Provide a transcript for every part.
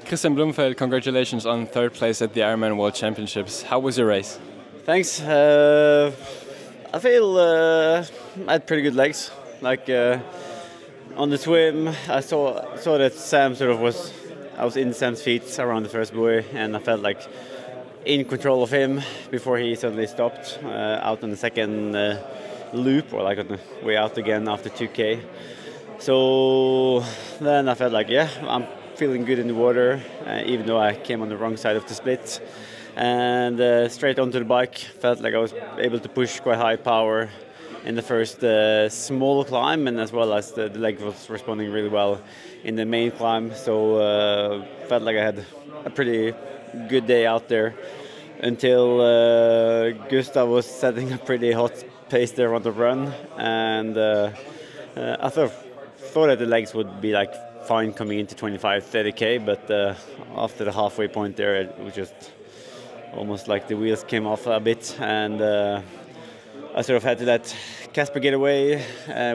Christian Blumfeld, congratulations on third place at the Ironman World Championships. How was your race? Thanks. I feel I had pretty good legs. Like on the swim, I saw that Sam I was in Sam's feet around the first buoy, and I felt like in control of him before he suddenly stopped out on the second loop, or like on the way out again after 2K. So then I felt like, yeah, I'm feeling good in the water, even though I came on the wrong side of the split. And straight onto the bike, felt like I was able to push quite high power in the first small climb, and as well as the leg was responding really well in the main climb. So felt like I had a pretty good day out there until Gustav was setting a pretty hot pace there on the run, and I thought that the legs would be like fine coming into 25-30k, but after the halfway point there, it was just almost like the wheels came off a bit, and I sort of had to let Casper get away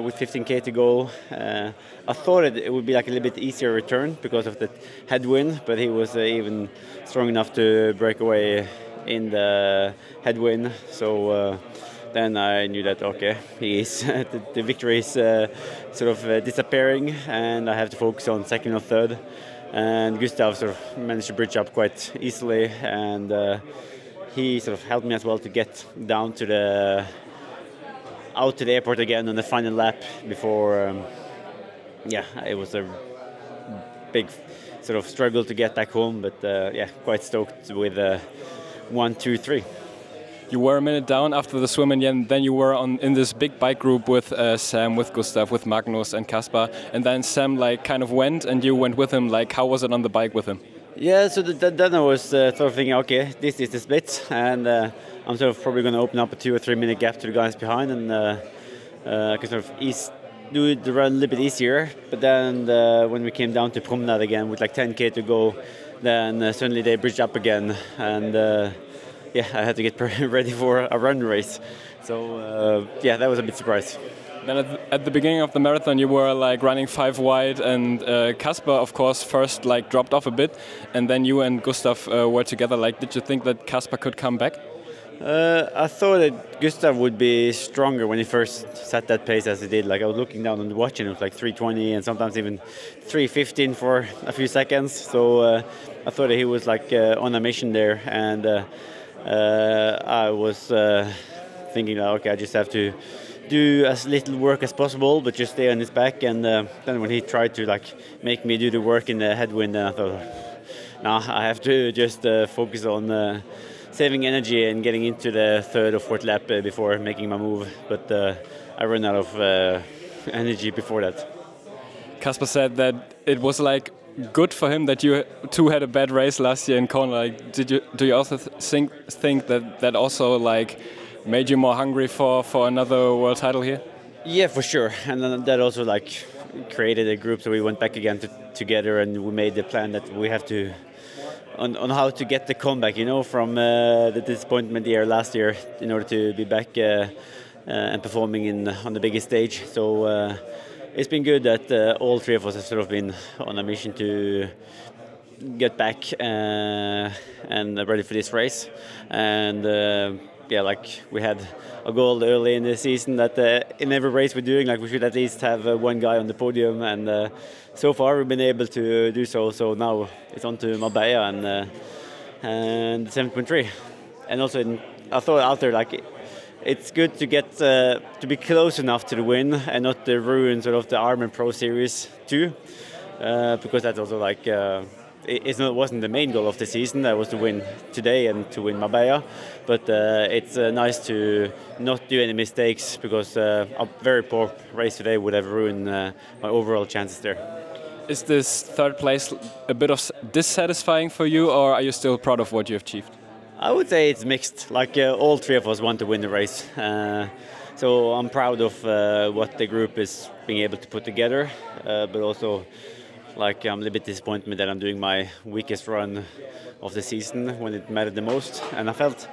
with 15k to go. I thought it would be like a little bit easier return because of the headwind, but he was even strong enough to break away in the headwind. So then I knew that, okay, the victory is sort of disappearing, and I have to focus on second or third. And Gustav sort of managed to bridge up quite easily, and he sort of helped me as well to get down to out to the airport again on the final lap before. It was a big sort of struggle to get back home, but quite stoked with 1, 2, 3. You were a minute down after the swim, and then you were in this big bike group with Sam, with Gustav, with Magnus and Caspar, and then Sam like kind of went, and you went with him. Like, how was it on the bike with him? Yeah, so then I was sort of thinking, okay, this is the split, and I'm sort of probably going to open up a 2 or 3 minute gap to the guys behind, and I can sort of do the run a little bit easier. But then when we came down to Promenade again with like 10k to go, then suddenly they bridged up again, and I had to get ready for a run race. So that was a bit surprised. Then at the beginning of the marathon, you were like running 5 wide, and Caspar, of course, first like dropped off a bit, and then you and Gustav were together. Like, did you think that Caspar could come back? I thought that Gustav would be stronger when he first set that pace as he did. Like, I was looking down on the watch, and it was like 3:20 and sometimes even 3:15 for a few seconds. So I thought that he was like on a mission there, and I was thinking that, okay, I just have to do as little work as possible, but just stay on his back. And then when he tried to like make me do the work in the headwind, then I thought, no, I have to just focus on saving energy and getting into the third or fourth lap before making my move. But I ran out of energy before that. Caspar said that it was like good for him that you two had a bad race last year in Kona. Like, do you also think that also like made you more hungry for another world title here? Yeah, for sure. And then that also like created a group, so we went back again together, and we made the plan that we have to on how to get the comeback, from the disappointment year last year, in order to be back and performing on the biggest stage. So it's been good that all three of us have sort of been on a mission to get back and ready for this race. And like we had a goal early in the season that in every race we're doing, like we should at least have one guy on the podium, and so far we've been able to do so. So now it's on to Marbella and 7.3. And also I thought out there, like, it's good to get to be close enough to the win and not ruin sort of the Ironman Pro Series too, because that's also like it wasn't the main goal of the season. That was to win today and to win Marbella, but it's nice to not do any mistakes, because a very poor race today would have ruined my overall chances there. Is this third place a bit of dissatisfying for you, or are you still proud of what you have achieved? I would say it's mixed. Like all three of us want to win the race, so I'm proud of what the group is being able to put together, but also, like, I'm a little bit disappointed that I'm doing my weakest run of the season when it mattered the most. And I felt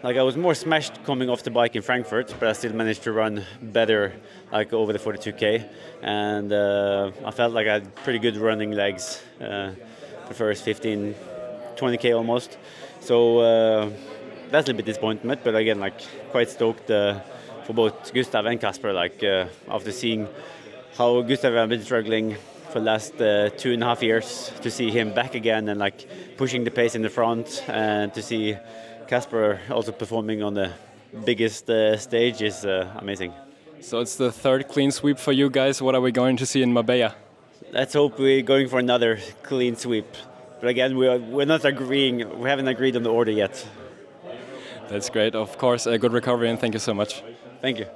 like I was more smashed coming off the bike in Frankfurt, but I still managed to run better, like over the 42k. And I felt like I had pretty good running legs the first 15, 20k almost. So that's a little bit disappointment, but again, like quite stoked for both Gustav and Kasper. Like after seeing how Gustav have been struggling for the last 2.5 years, to see him back again and like pushing the pace in the front, and to see Kasper also performing on the biggest stage is amazing. So it's the third clean sweep for you guys. What are we going to see in Marbella? Let's hope we're going for another clean sweep. But again, we're not agreeing. We haven't agreed on the order yet. That's great. Of course, a good recovery, and thank you so much. Thank you.